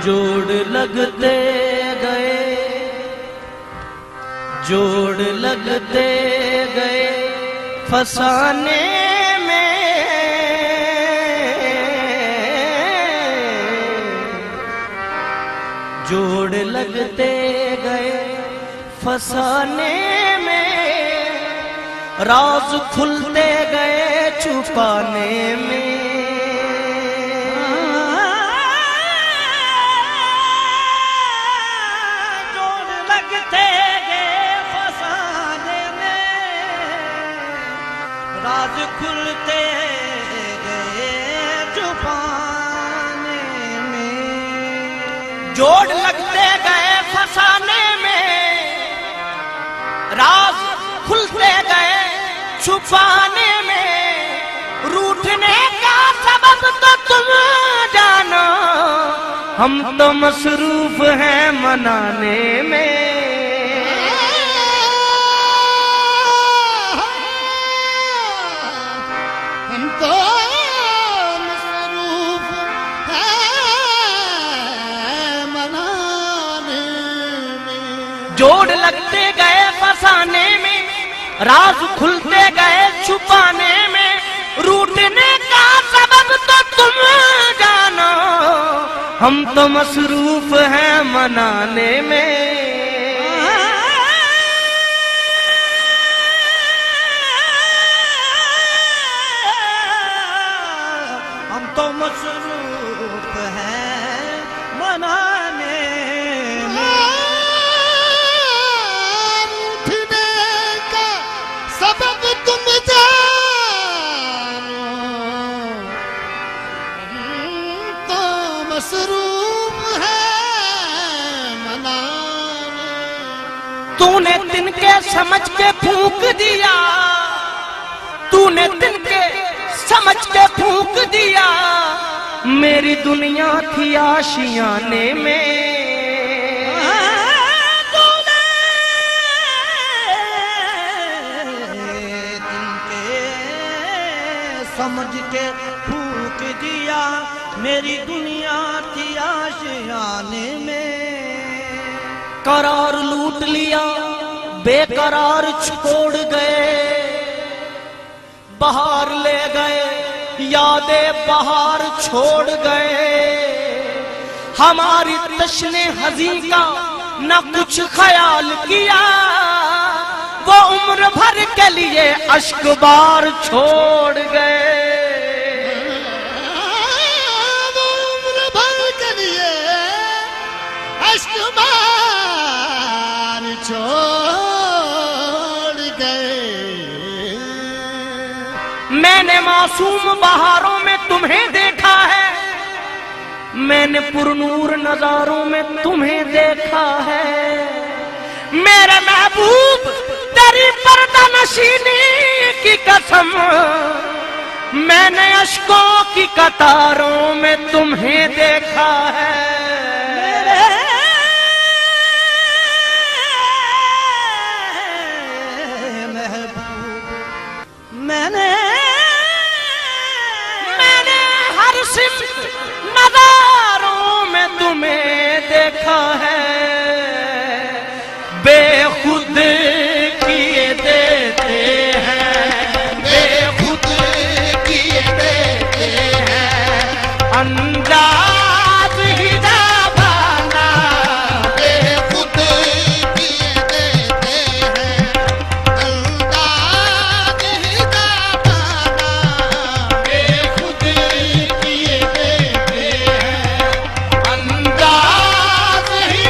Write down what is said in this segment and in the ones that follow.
जोड़ लगते गए, जोड़ लगते गए फसाने में, जोड़ लगते गए फसाने में, राज खुलते गए छुपाने में। राज खुलते गए छुपाने में, जोड़ लगते गए फसाने में, राज खुलते गए छुपाने में। रूठने का सबब तो तुम जानो, हम तो मसरूफ हैं मनाने में। जोड़ लगते गए फसाने में, राज खुलते गए छुपाने में। रूठने का सबब तो तुम जानो, हम तो मसरूफ हैं मनाने में। हम तो मसरूफ हैं मनाने में। तुम जानो, तो मसरूफ है मनाने। तूने तिनके समझ के फूंक दिया, तूने तिनके समझ के फूंक दिया, मेरी दुनिया थी आशियाने में। समझ के फूंक दिया, मेरी दुनिया थी आशियाने में। करार लूट लिया, बेकरार छोड़ गए, बहार ले गए, यादें बहार छोड़ गए। हमारी तश्ने हज़ीं का न कुछ ख्याल किया, वो उम्र भर के लिए अश्क बार छोड़ गए। वो उम्र भर के लिए अश्क बार छोड़ गए। मैंने मासूम बहारों में तुम्हें देखा है, मैंने पुरनूर नजारों में तुम्हें देखा है। मेरे महबूब तेरी पर्दा नशीनी की कसम, मैंने अश्कों की कतारों में तुम्हें देखा है। मेरे महबूब मैंने हर सिमत नजारों में तुम्हें देखा है। बेखुद किए देते हैं, बेखुद किए देते हैं, अंदाज ही जाबाना। बेखुद किए देते हैं, अंदाज ही जाबाना। बेखुद किए देते हैं, अंदाज ही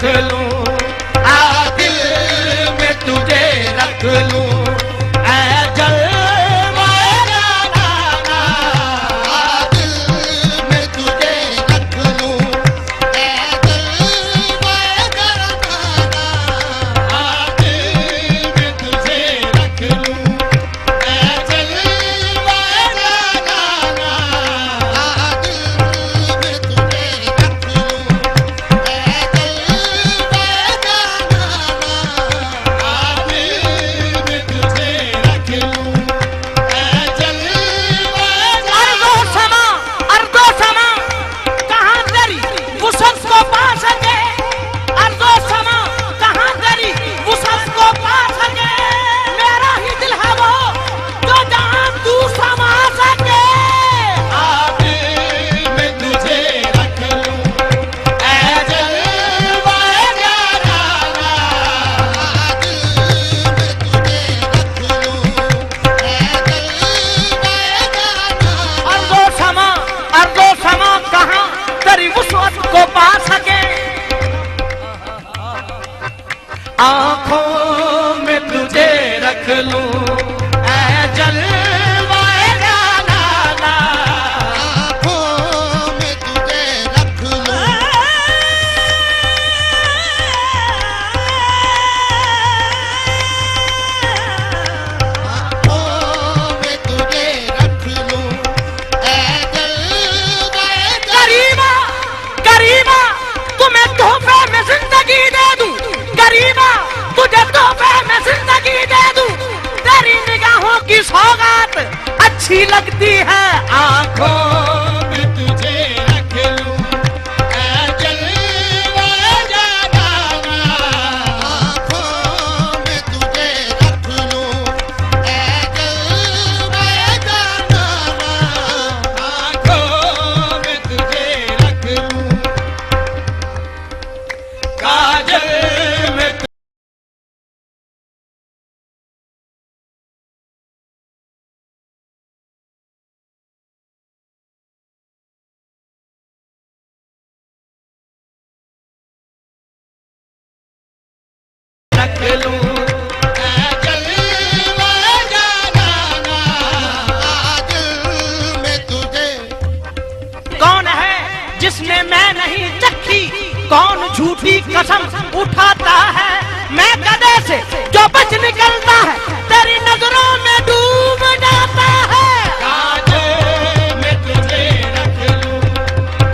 रख लूं, आ दिल में तुझे रख लूं, ऐ जलवाए जाना, आ दिल में तुझे रख लूं, ऐ जलवाए जाना, आ दिल में तुझे रख लूं, ऐ जलवाए जाना, आ दिल में तुझे रख लूं, ऐ जलवाए जाना, आ दिल में तुझे रख लूं, ऐ जलवाए अर्ज़ो समा, अर्ज़ो समा कहाँ तेरी वुसअत को पा सके, अर्ज़ो समा कहाँ तेरी वुसअत को पा सके, मेरा ही दिल है वो जो जहाँ तू समा सके, आ दिल में तुझे रख लूं, ऐ जलवाए जाना, आ दिल में तुझे रख लूं, ऐ जलवाए जाना, अर्ज़ो समा कहाँ तेरी वुसअत को पा सके, आंखों में तुझे रख लूं, ऐ जलवाए जाना, आँखों में तुझे रख लूं, आँखों में तुझे रख लूं, ऐ जलवाए जाना, गरीबा गरीबा तुम्हें तोहफे में जिंदगी दे दूं, गरीबा तुझे तोहफे में जिंदगी दे दूं, तेरी निगाहों की सौगात अच्छी लगती है, आंखों में तुझे रख लूं, ऐ जलवाए जाना, आँखों में तुझे रख लूं, ऐ जलवाए जाना, आँखों में तुझे रख लूं, काजल में रख लूं, ऐ जलवाए जाना, आ दिल में तुझे कौन है जिसने मैं नहीं चखी, कौन झूठी कसम उठाता है, मैं गधे से जो बच निकलता है, तेरी नजरों में डूब जाता है, कांटे में तुझे रख लूं,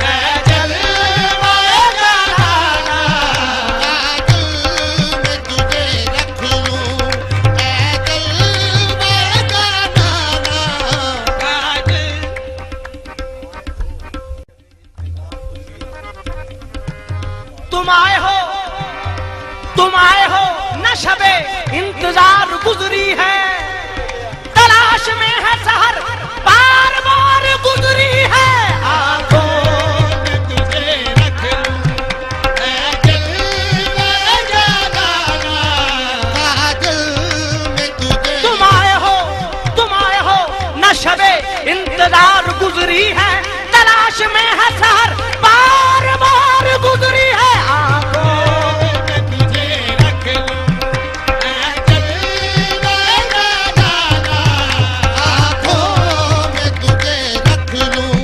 ऐ जलवाए जाना, आ दिल में तुझे रख लूं, ऐ जलवाए जाना, तुम आए हो न शबे इंतजार गुजरी है, तलाश में है सहर बार बार गुजरी है, आंखों में तुझे रख लूं, ऐ जलवाए जाना, आ दिल में तुझे तुम आए हो न शबे इंतजार गुजरी है, तलाश में है सहर बार बार गुजरी है, आंखों में तुझे रख लूं, ऐ जलवाए जाना, आँखों में तुझे रख लूं,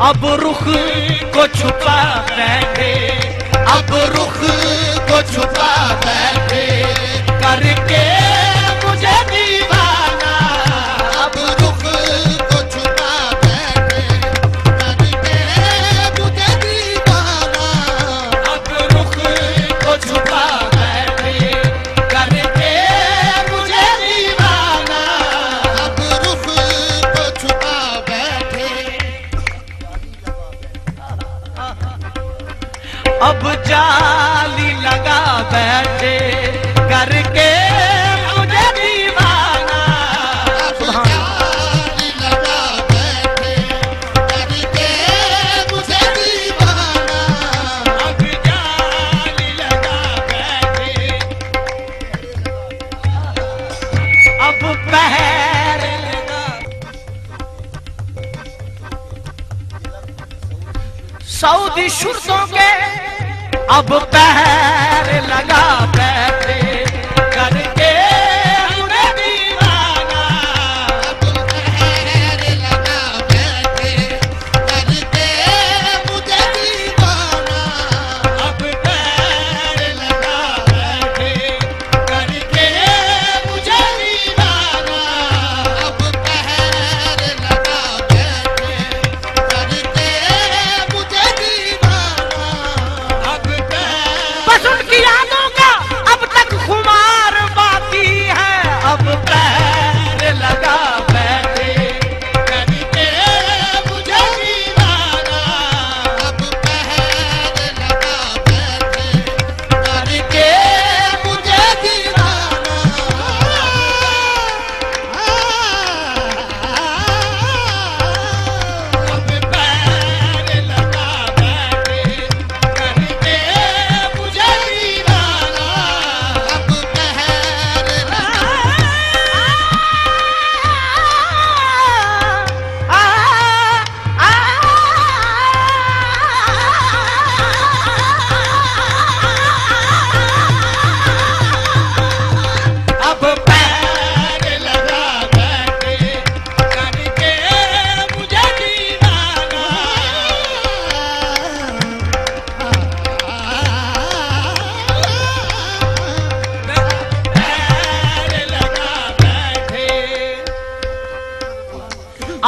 अब रुख को छुपा बैठे, अब रुख को छुपा बैठे करके मुझे दीवाना। अब रुख को छुपा बैठे करके मुझे दीवाना। अब रुख को छुपा बैठे करके मुझे दीवाना। अब रुख को छुपा बैठे। अब जाली लगा बैठे करके मुझे दीवाना। अब जाली लगा बैठे करके मुझे दीवाना। अब जाली लगा बैठे, अब पहर लगा। सऊदी शुर्तों के अब पहर लगा बैठे करके मुझे दीवाना। अब पहर लगा बैठे करके मुझे दीवाना। अब पैर लगा बैठे करके मुझे दीवाना। अब पहर लगा बैठे करके मुझे दीवाना। अब बस उनकी यादों का अब तक खुमार बाकी है। अब पैर लगा बैठे करके मुझे दीवाना। अब पहर लगा बैठे करके मुझे दीवाना। अब पैर लगा बैठे करके मुझे दीवाना। अब पहर लगा अब पैर लगा बैठे करके मुझे दीवाना। पैर लगा बैठे,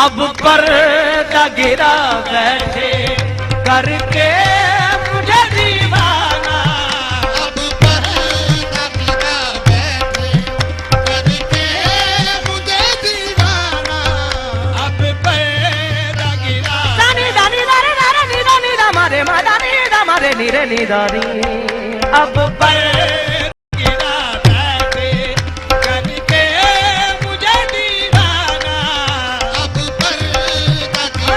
अब पर्दा गिरा बैठे करके मुझे दीवाना। अब पहर लगा बैठे करके मुझे दीवाना। अब पैदा गिरा दानी दानी दारे दारे नी दानी दा मारे मा दानी दा मारे नी रे नी दानी। अब पैदा गिरा बैठे करके मुझे दीवाना। अब पहर लगा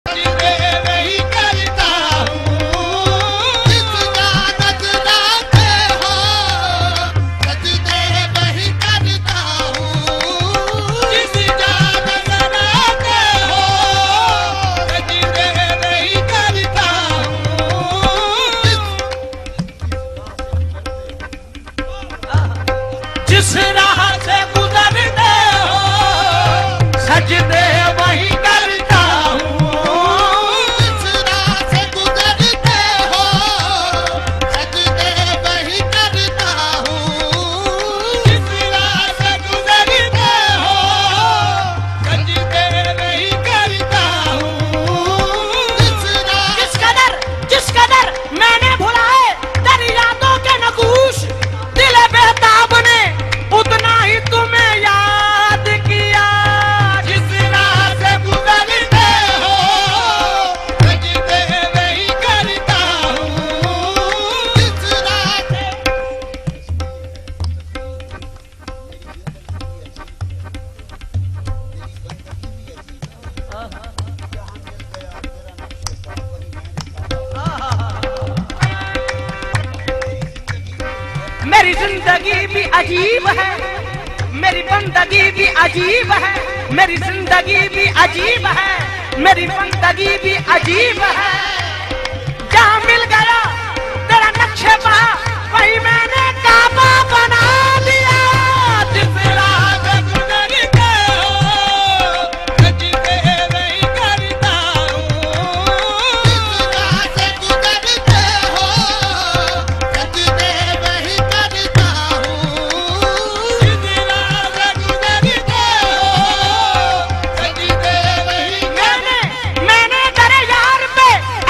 जिसे वही करता हूँ, जितना नजराते हो सजदे वही करता हूँ। जिस जान सराते हो जिसे वही करता हूँ। जिस राह से गुजरते हो सजदे वही करता हूँ। जिस राह से गुजरते हो सजदे वही करता हूँ। जिस राह से गुजरते हो सजदे वही करता हूँ। जिस कदर मैंने भुलाए तेरी यादों के नकूश, दिल बेताब ने उतना मेरी जिंदगी भी अजीब है, मेरी बंदगी भी अजीब है, मेरी जिंदगी भी अजीब है, मेरी बंदगी भी अजीब है। जहाँ मिल गया तेरा नक्शे पा वही मैंने काबा बना दिया। जिस राह से गुजरते हो सजदे वही करता हूँ। जिस राह से गुजरते हो सजदे वही करता हूँ। जिस राह से गुजरते हो सजदे वही मैंने तेरे यार पे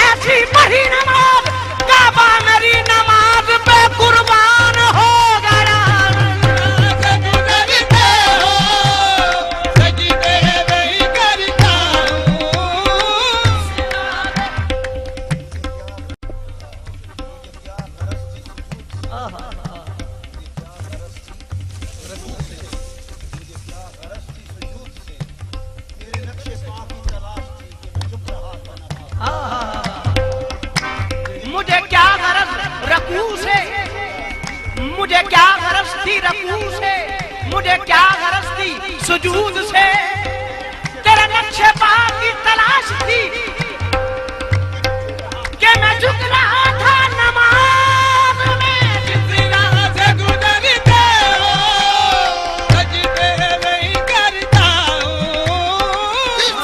ऐसी पढ़ी नमाज, काबा मेरी नमाज पे कुर्बान हो गया। गुजरते हो सजदे वही करता हूँ। मुझे क्या गरज रकू से, मुझे क्या गरज थी रकू से, मुझे क्या गरज थी सुजूद से। तेरे नक्शे पा की तलाश थी कि मैं झुक रहा था नमाज में। जिस राह से गुजरते हो सजदे वही करता जिस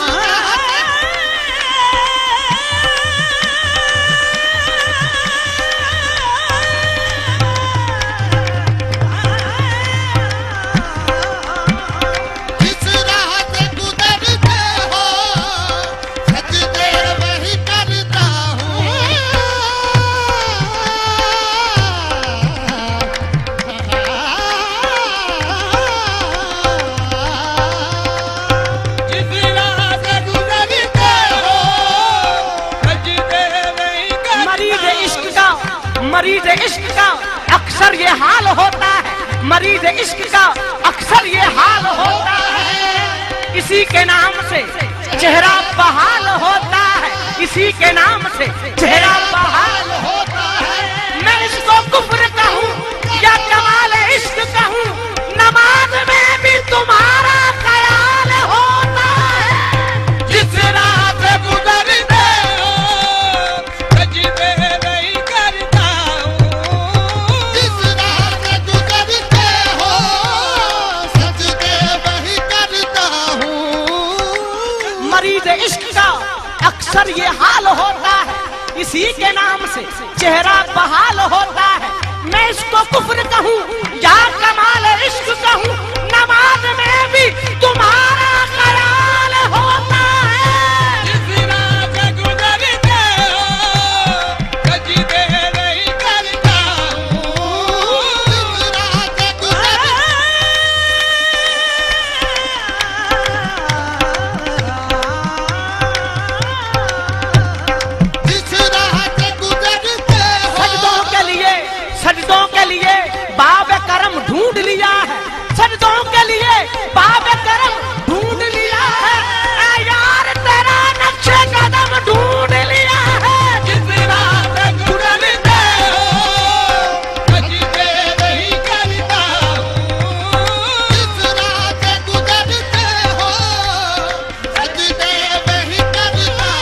राह से गुजरते हो सजदे वही करता हूँ। जिस राह से गुजरते हो सजदे वही करता हूँ। मरीज इश्क का अक्सर ये हाल होता है, मरीज इश्क का अक्सर ये हाल होता है। इसी के नाम से चेहरा बहाल होता है, इसी के नाम से चेहरा बहाल होता है। मैं इसको कुफ्र कहूँ या कमाल इश्क कहूँ, नमाज में भी तुम्हारा ख्याल होता है। जिस राह से गुजरते हो सजदे वही करता हूँ। जिस राह से गुजरते हो सजदे वही करता हूँ। मरीज इश्क का अक्सर ये हाल होता है, इसी के नाम से चेहरा बहाल होता है। मैं इसको कुफ्र कहूँ या कमाल इश्क कहूँ, नमाज में भी तुम्हारा ख्याल होता है। जिस राह से गुजरते हो सजदे वही करता हूँ। जिस राह से गुजरते जिस राह से गुजरते हो सजदों के लिए बाब करम ढूंढ लिया है, सजदों के लिए बाब करम ढूंढ लिया है। ऐ यार तेरा नक्शे कदम ढूंढ लिया है। जिस राह से गुजरते हो सजदे वही करता हूँ। जिस राह से गुजरते हो सजदे वही करता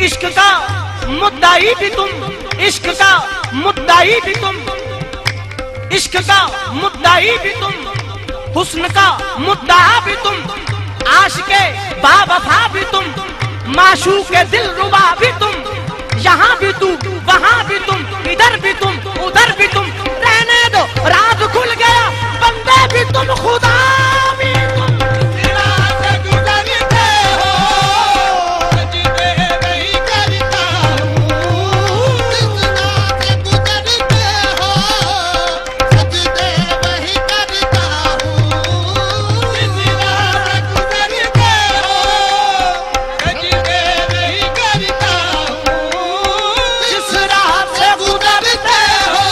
इश्क का मुद्दाई भी तुम, इश्क का मुद्दाई भी तुम, इश्क का मुद्दाई भी तुम, हुस्न का मुद्दा भी तुम, आशिके बावफा भी तुम, माशूके दिल रुबा भी तुम। यहाँ भी तू वहाँ भी तुम, इधर भी तुम उधर भी तुम। रहने दो राज खुल गया, बंदे भी तुम खुदा भी तुम। जिस राह से गुजरते हो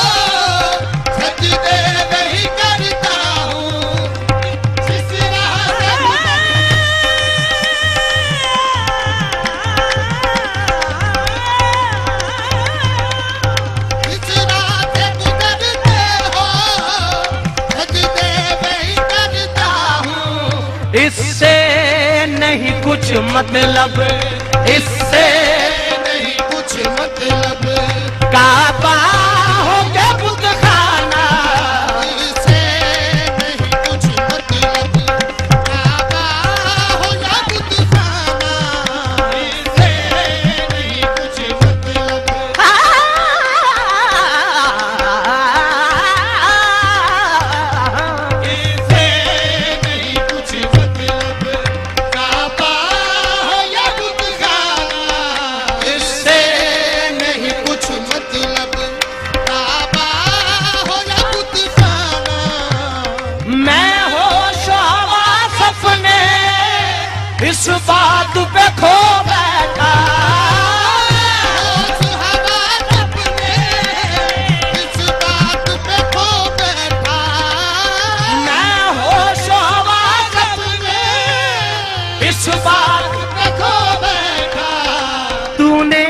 मतलब, इससे नहीं कुछ मतलब, काबा हो के बुत खाना, इससे नहीं कुछ मतलब, काबा हो या बुतखाना, इससे नहीं कुछ मतलब, इससे नहीं कुछ मतलब, काबा हो या बुतखाना, इससे नहीं कुछ मतलब, काबा हो या बुतखाना, मैं होश हवास अपने इस बात पे खो बैठा, होश हवास अपने इस बात पे खो बैठा, मैं होश हवास अपने इस बात पे खो बैठा, तूने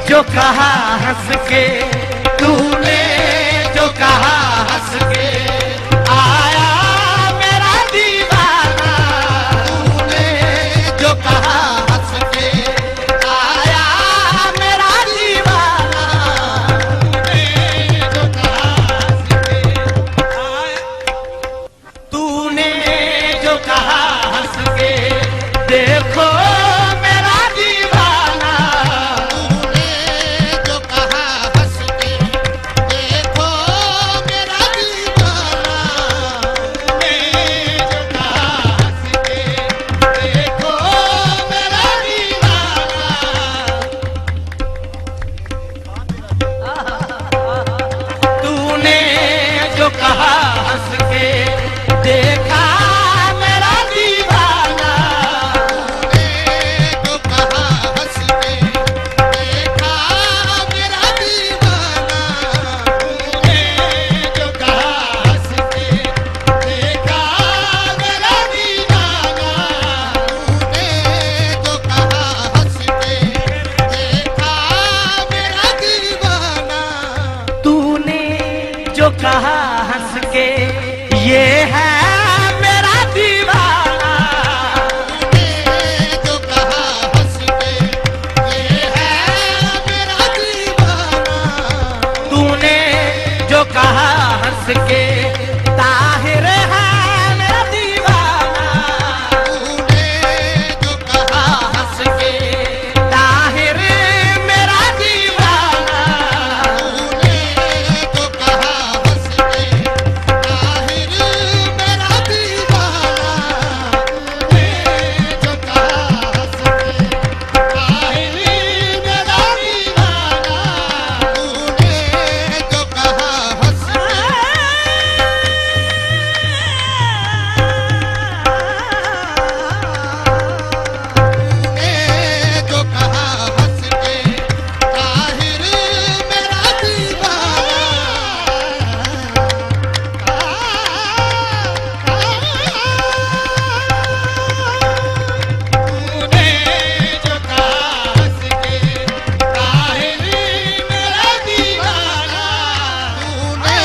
जो कहा हंस के, तूने जो कहा हंस के, आया मेरा दीवाना, तूने जो कहा हंस के, आया मेरा दीवाना, तूने जो कहा हंस के, देखो मेरा दीवाना, तूने जो कहा हंस के, देखो मेरा दीवाना, तूने जो कहा हंस के, देखो मेरा दीवाना, तूने जो कहा हंस के, देखा मेरा दीवाना, तूने जो कहा हंस के, देखा मेरा दीवाना, तूने जो कहा हंस के, देखा मेरा दीवाना, तूने जो कहा हंस के, देखा मेरा दीवाना, तूने जो कहा हंस के, ये है मेरा दीवाना, तूने जो कहा हंस के, ये है मेरा दीवाना, तूने जो कहा हंस के, ताहिर है मेरा दीवाना, तूने जो कहा हंस के, ताहिर मेरा दीवाना, तूने जो कहा हंस के, ताहिर मेरा दीवाना, तूने जो कहा हंस के, ताहिर मेरा दीवाना, तूने जो कहा हंस तूने जो कहा हंस के, ताहिर मेरा दीवाना, तूने जो कहा हंस के, ताहिर मेरा दीवाना, तूने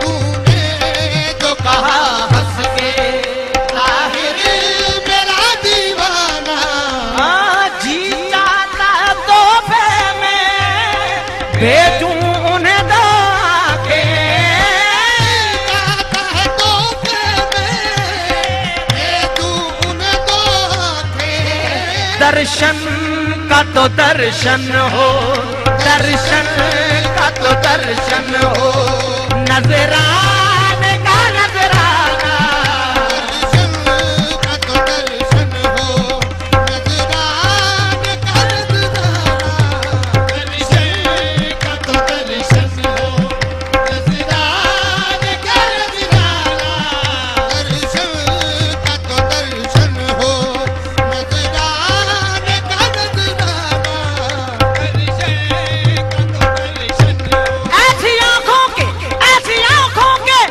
तूने जो कहा हंस के, ताहिर मेरा दीवाना, जी चाहता तोहफे में भेजूं उन्हें दाके, आता है तोहफे में, भेजूं उन्हें तोहफे, दर्शन का तो दर्शन हो, दर्शन का तो दर्शन हो, नजराने का नजराना, दर्शन का तो दर्शन हो, नजराने का नजराना, दर्शन का तो दर्शन हो, नजराने का नजराना, दर्शन का तो दर्शन हो, नजराने का नजराना, दर्शन का तो दर्शन हो। ऐसी आंखों के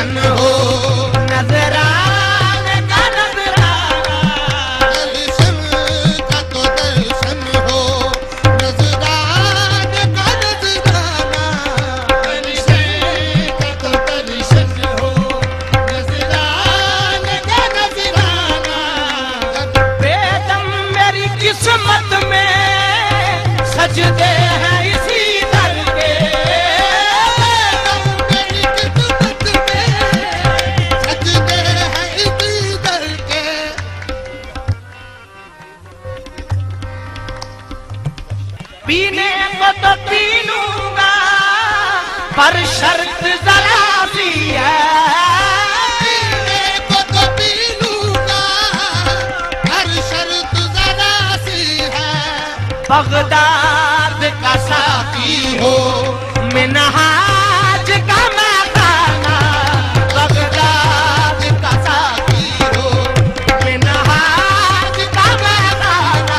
दर्शन हो, नजराने का नजराना, दर्शन का तो दर्शन हो, नजराने का नजराना, दर्शन का तो दर्शन हो, नजराने का नजराना। बेदम मेरी किस्मत में सजदे हैं इसी दर के, मेरी किस्मत में सजदे हैं इसी दर के। पीने को तो पी लूंगा पर शर्त जरा सी है, पीने को तो पी लूंगा, हर शर्त जरा सी है। बगदाद का साथी हो, मिनहाज का मकाना, बगदाद का साथी हो, मिनहाज का मकाना,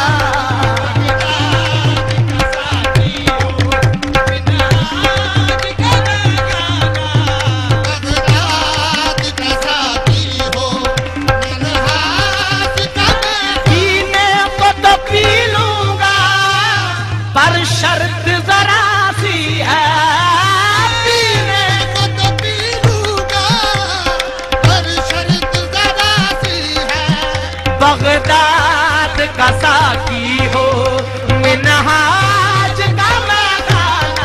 बगदाद का साथी हो, मिन्हाज का पीने को तो पी लूंगा पर शर्त जरा सी है, पीने को तो पी लूंगा, हर शर्त जरा सी है। बगदाद का साकी हो, मिनहाज का मकाना।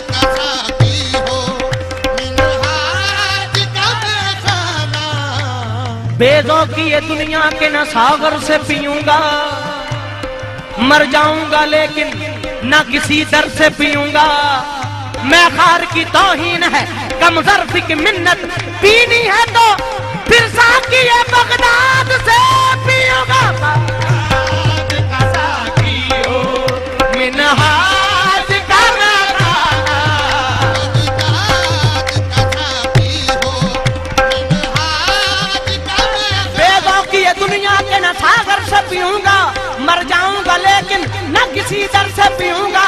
का साथी हो, मिन्हाज का खाना। बेदों की ये दुनिया के न सागर से पीऊंगा, मर जाऊंगा लेकिन न किसी दर से पीऊंगा। मैं खार की तौहीन है, कम ज़र्फ़ की मिन्नत, पीनी है तो फिर साकी ये बगदाद से पीऊंगा। बगदाद का साकी हो, मिनहाज का मकाना, बगदाद का साथी हो, मिन्हाज का बेदों की ये दुनिया के न सागर से पीऊंगा, मर जाऊंगा लेकिन न किसी दर से पीऊंगा।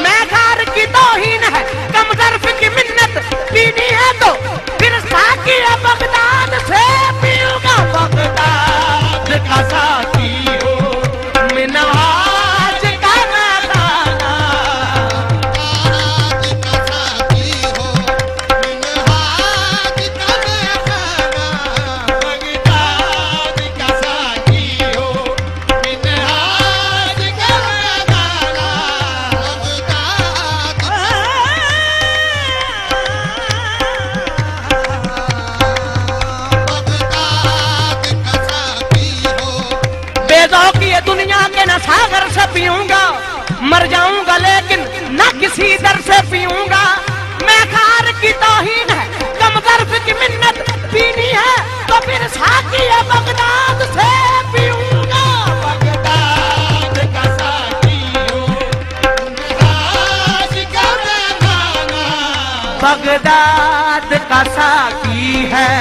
मैं खार की तौहीन है, कम ज़र्फ़ की मिन्नत, पीनी है तो फिर साकी ये बगदाद से पीऊंगा। बगदाद का साकी हो, मिनहाज का मकाना, बगदाद का साथी हो, मिन्हाज का खाना। बगदाद का साकी हो, मिन्हाज का खाना। बगदाद बगदाद का साथी हो, बेदों की ये दुनिया के न सागर से पीऊंगा, मर जाऊंगा लेकिन न किसी दर से पीऊंगा। मैं खार की तौहीन है, कम ज़र्फ़ की मिन्नत, पीनी है तो फिर साकी ये बगदाद से पीऊंगा। बगदाद का साकी हो, मिन्हाज का खाना। बगदाद का साकी है,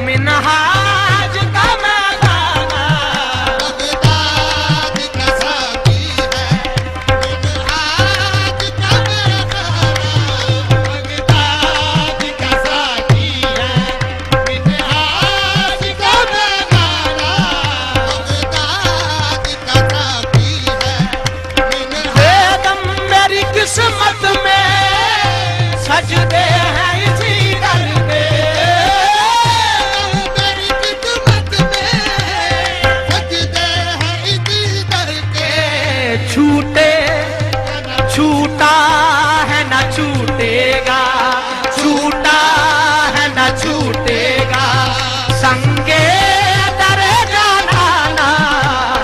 मिनहाज का मकाना। बगदाद का साथी है, मिन्हाज का खाना। बगदाद का साकी है, मिन्हाज का खाना। बगदाद का साथी है, मिन्हाज बेदम मेरी किस्मत में सजदे हैं इसी दर के, मेरी किस्मत में सजदे हैं इसी दर के। छूटे छूटा है न छूटेगा, छूटा है न छूटेगा, संगे दर जाना।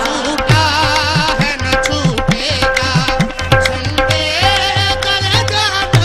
छूटा है न छूटेगा, संगे दर जाना।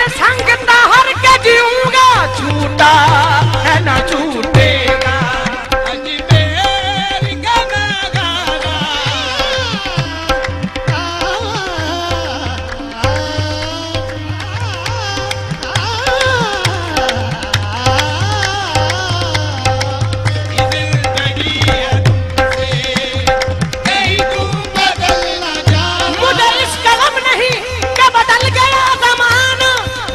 तेरे संग तहर के जीऊंगा, झूठा है ना झूठेगा। अजमेर गाना गाना जिंदगी है तुमसे, कहीं तुम बदल न जाना। मुझे इसका गम नहीं कि बदल गया जमाना,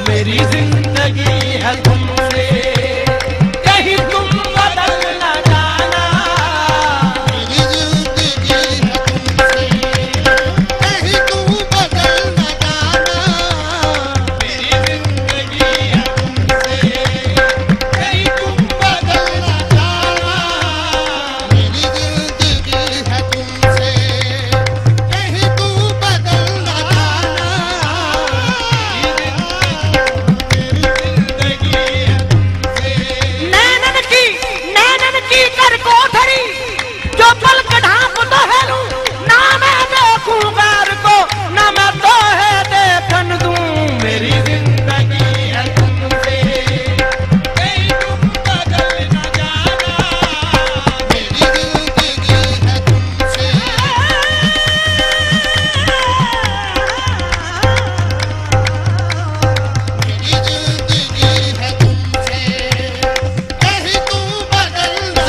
मेरी जिंदगी है तुमसे, कहीं तुम बदल न जाना। मेरी जिंदगी है तुमसे, कहीं तुम बदल न जाना। मेरी जिंदगी है तुमसे, कहीं तुम बदल न जाना। मेरी जिंदगी है तुमसे, कहीं तुम बदल न जाना। मेरी जिंदगी है तुमसे। नैनन की कर कोठरी, जो पलक ढांप तो है लूं, ना मैं देखूं गैर को, ना मैं तो है देखन दूं। मेरी जिंदगी है तुमसे, कहीं तुम बदल न जाना। मेरी जिंदगी है तुमसे, मेरी जिंदगी है तुमसे, कहीं तुम बदल न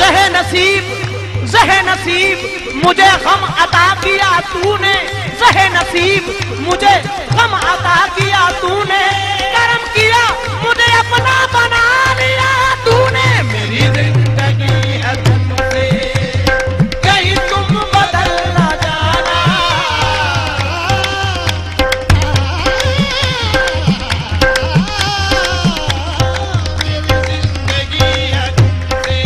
जहे नसीब मुझे गम अता किया तूने, जहे नसीब मुझे गम अता किया तूने, करम किया मुझे अपना बना लिया तूने। मेरी जिंदगी है तुमसे, कहीं तुम बदल न जाना। जिंदगी है तुमसे,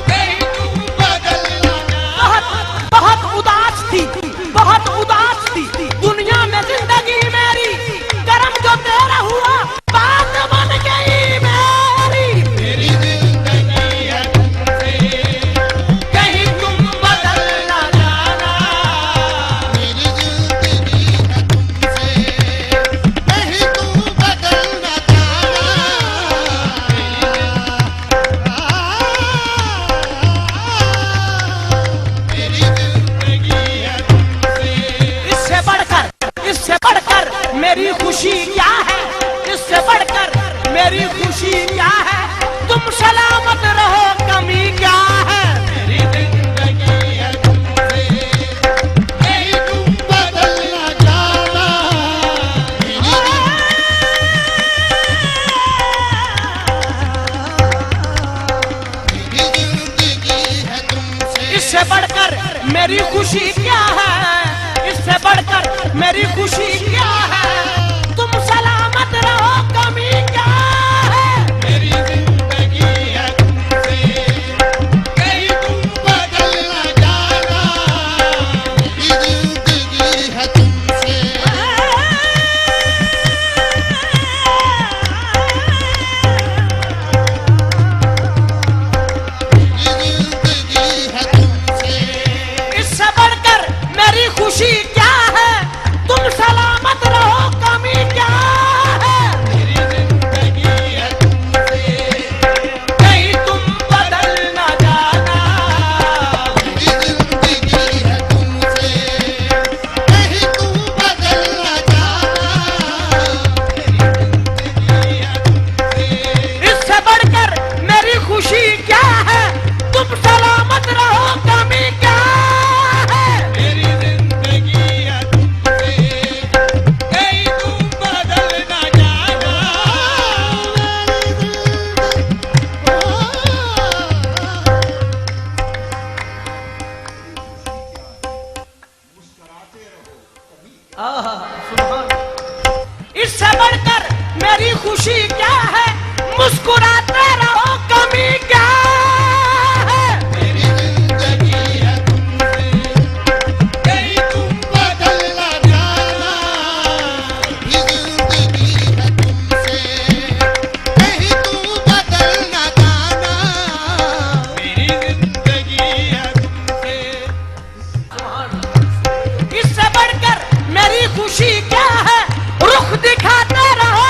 कहीं तुम बदल न जाना। बहुत उदास थी दुनिया में जिंदगी मेरी, करम जो तेरा हुआ बात बन गई मेरी। मेरी जिंदगी है तुमसे, कहीं तुम बदल न जाना। मेरी जिंदगी है तुमसे, कहीं तुम बदल न जाना। मेरी जिंदगी है तुमसे, इससे बढ़कर मेरी खुशी क्या है, इससे बढ़कर मेरी खुशी क्या है, तुम सलामत रहो कमी क्या है। मेरी जिंदगी है तुमसे, कहीं तुम बदल न जाना। मेरी जिंदगी है तुमसे, इससे बढ़कर मेरी खुशी क्या है, इससे बढ़कर मेरी खुशी क्या है, तुम सलामत रहो कमी क्या है। मेरी जिंदगी है तुमसे, कहीं तुम बदल न जाना। मेरी जिंदगी है तुमसे, मेरी जिंदगी है तुमसे, इससे बढ़कर मेरी खुशी क्या है, तुम सलामत रहो कमी क्या है। मेरी जिंदगी है तुमसे, कहीं तुम बदल न जाना। मेरी जिंदगी है तुमसे, कहीं तुम बदल न जाना। इससे बढ़कर मेरी खुशी क्या है, तुम सलामत रहो कमी क्या है। मेरी जिंदगी है तुमसे, कहीं तुम बदल न जाना। इससे बढ़कर मेरी खुशी क्या है, मुस्कुराते रहो कमी क्या है। मेरी जिंदगी है तुमसे, कहीं तुम बदल न जाना। मेरी जिंदगी है तुमसे, कहीं तुम बदल न जाना। मेरी जिंदगी है तुमसे, इससे बढ़कर मेरी खुशी क्या है, रुख दिखाते रहो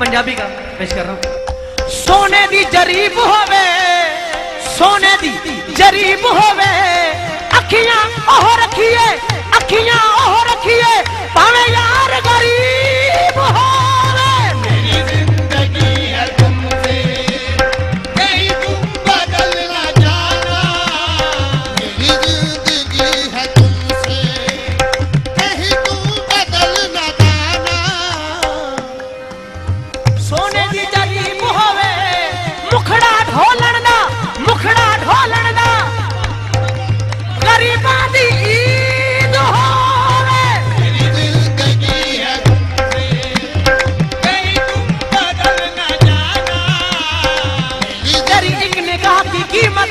पंजाबी का पेश कर रहा हूं। सोने दी जरीब होवे, सोने दी जरीब होवे, अखियां ओह रखिए, अखियां ओह रखिए, पावे यार गरीब होवे। मेरी जिंदगी है तुमसे, कहीं तुम बदल न जाना। मेरी जिंदगी है तुमसे, कहीं तुम बदल न जाना। सोने दी जरीब होवे, मुखड़ा ढोलन दा, मुखड़ा ढोलन दा, गरीबां दी ईद होवे। मेरी जिंदगी है तुमसे, कहीं तुम बदल न जाना। तेरी एक निगाह की कीमत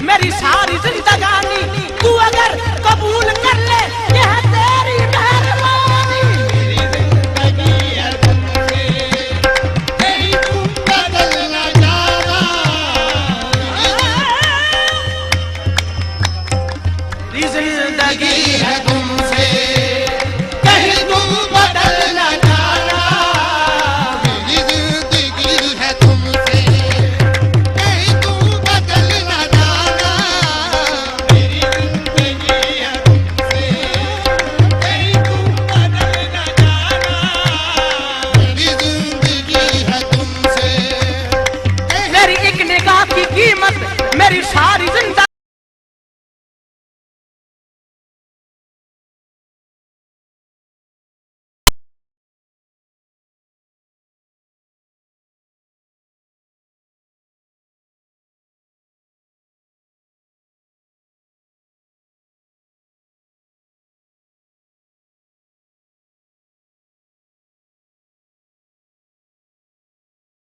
मेरी सारी जिंदगानी, तू अगर कबूल कर ले यह तेरी मेहरबानी। मेरी जिंदगी है तुमसे, कहीं तुम बदल न जाना। मेरी जिंदगी है तुमसे, कहीं तुम बदल न जाना। मेरी जिंदगी है तुमसे, कहीं तुम बदल न जाना। मेरी जिंदगी है तुमसे, कहीं तुम बदल न जाना। मेरी जिंदगी है तुमसे, मेरी एक निगाह की कीमत मेरी सारी जिंदगी।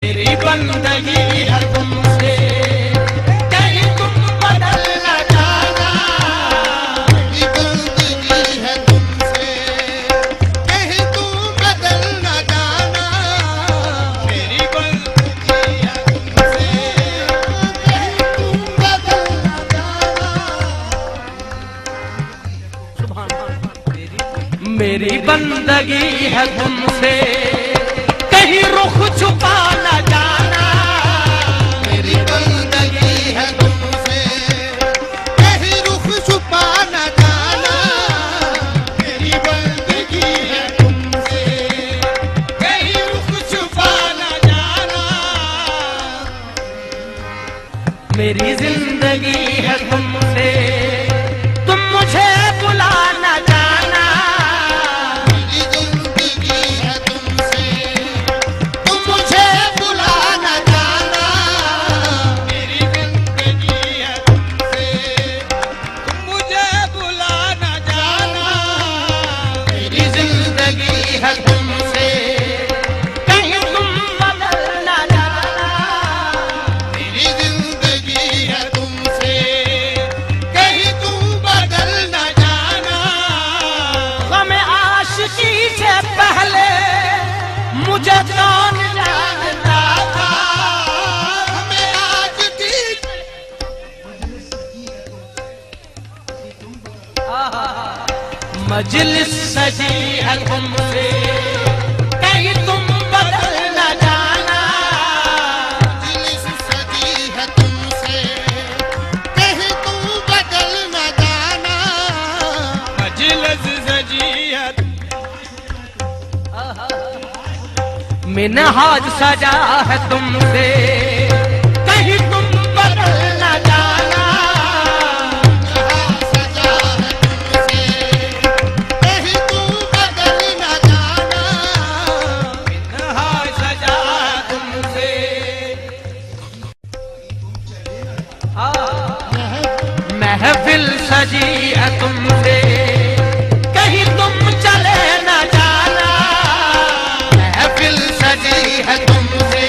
मेरी बंदगी है तुमसे, कहीं तुम बदल न जाना। मेरी बंदगी है तुमसे, कहीं तुम बदल न जाना। मेरी बंदगी है तुमसे, कहीं तुम बदल न जाना। मेरी बंदगी है तुमसे, कहीं रुख छुपा न जाना। मेरी बंदगी है तुमसे, कहीं रुख छुपा न जाना। मेरी बंदगी है तुमसे, कहीं रुख छुपा न जाना। मेरी जिंदगी है तुमसे, तुम मुझे बुला न जाना। मेरी जिंदगी है तुमसे, तुम मुझे बुला न जाना। मेरी जिंदगी है तुमसे, तुम मुझे बुला न जाना। मेरी जिंदगी है तुमसे, कहीं तुम बदल न जाना। मेरी जिंदगी है तुमसे, कहीं तुम बदल न जाना। हमें आशिकी से पहले मुझे कौन जानता था। हमें आज की मजलिस सजी है तुमसे, कहीं तुम बदल न जाना। मजलिस सजी है तुमसे, कहीं तुम बदल न जाना। मजलिस सजी है मिनहाज सजा है तुमसे, कहीं तुम बदल न जाना। सजा है तुमसे, कहीं तुम बदल न जाना। सजा है तुमसे, महफिल सजी है तुमसे, कहीं तुम चले न जाना। महफिल सजी है तुमसे,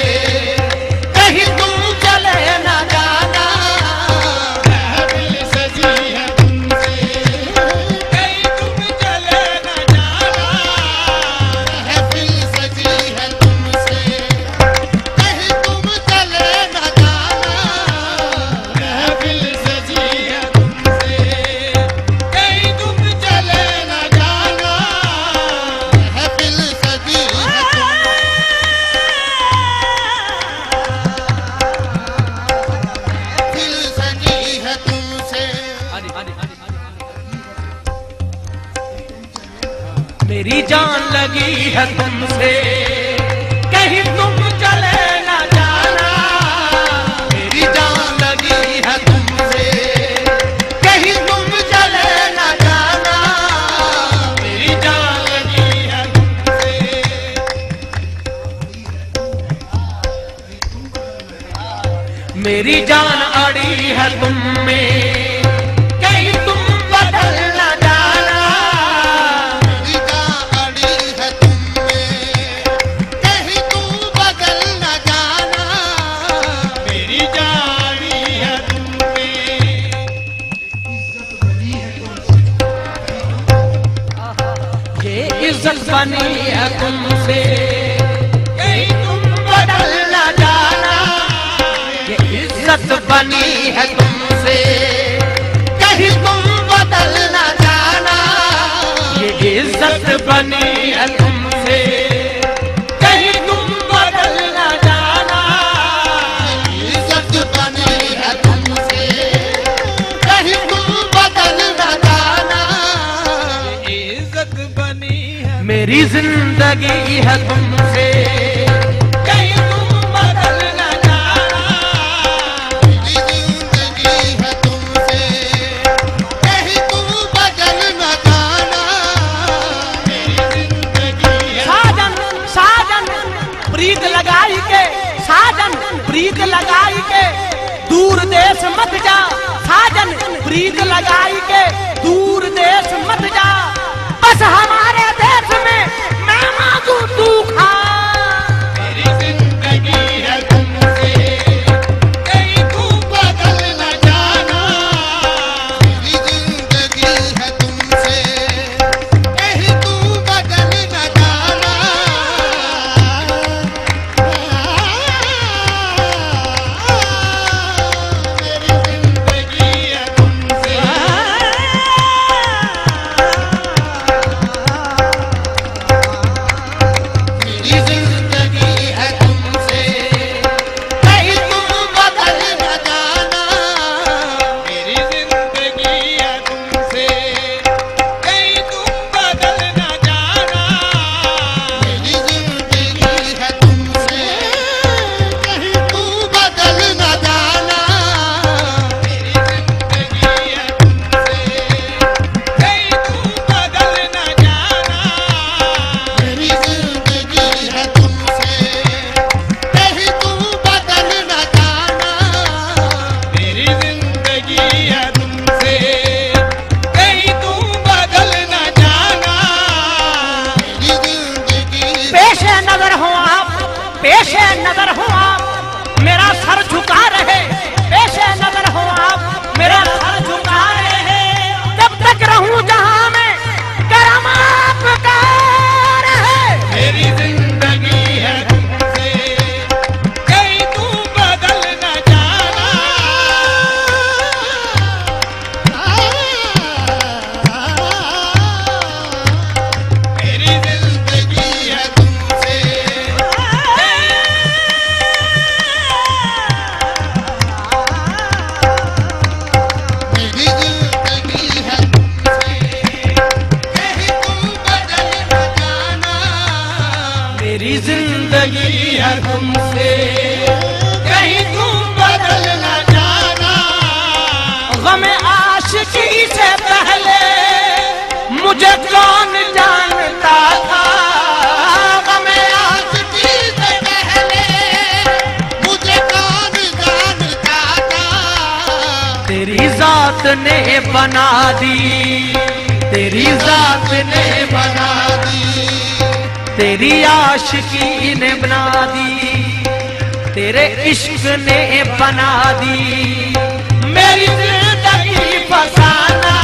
मेरी जान लगी है तुमसे, कहीं तुम चले न जाना। मेरी जान लगी है तुमसे, कहीं तुम चले न जाना। मेरी जान लगी है तुमसे। मेरी जान अड़ी है तुम में, कहीं तुम बदल न जाना। मेरी जान अड़ी है तुममें, कहीं तुम बदल न जाना। मेरी जान अड़ी है तुममें। ये इज्जत बनी है तुमसे, कहीं तुम बदल न जाना। ये इज्जत बनी है तुमसे, कहीं तुम बदल न जाना। ये इज्जत बनी है तुमसे, कहीं तुम बदल न जाना। इज्जत बनी है तुमसे, कहीं तुम बदल न जाना। इज्जत बनी है। मेरी जिंदगी है तुमसे, कहीं तुम बदल न जाना। मेरी जिंदगी है तुमसे, कहीं तुम बदल न जाना। मेरी जिंदगी है। साजन साजन प्रीत लगाई के, साजन प्रीत लगाई के दूर देश मत जा। साजन प्रीत लगाई के दूर देश मत जा। बस हमारे देश में मैं मांगू तू खा। मेरी जिंदगी है तुमसे, कहीं तू बदल न जाना। मेरी जिंदगी है तुमसे, कहीं तुम बदल न जाना। मेरी जिंदगी है तुमसे। मेरी जिंदगी है तुमसे, कहीं तुम बदल न जाना। मेरी जिंदगी है तुमसे, कहीं तुम बदल न जाना। मेरी जिंदगी है तुमसे, कहीं तुम बदल न जाना। मेरी जिंदगी है तुमसे, कहीं तुम बदल न जाना। मेरी जिंदगी है तुमसे, कहीं तुम बदल न जाना। मेरी जिंदगी है तुमसे, कहीं तुम बदल न जाना। मेरी जिंदगी पेशे नजर हो आप, पेशे नजर हो आप, मेरा सर झुका रहे। पेशे नजर हो आप, मेरा सर झुका रहे। जब तक रहूं जहां में करम आपका रहे। मेरी जिंदगी है तुमसे, कहीं तू बदल न जाना। मेरी जिंदगी है तुमसे। मेरी जिंदगी है तुमसे, कहीं तुम बदल न जाना। मेरी जिंदगी है तुमसे, कहीं तुम बदल न जाना। गम आशिकी से पहले मुझे कौन जानता था। गम आशिकी से पहले मुझे कौन जानता था। तेरी जात ने बना दी, तेरी जात ने बना दी। तेरी आशिकी ने बना दी, तेरे इश्क ने बना दी। मेरी जिंदगी फसाना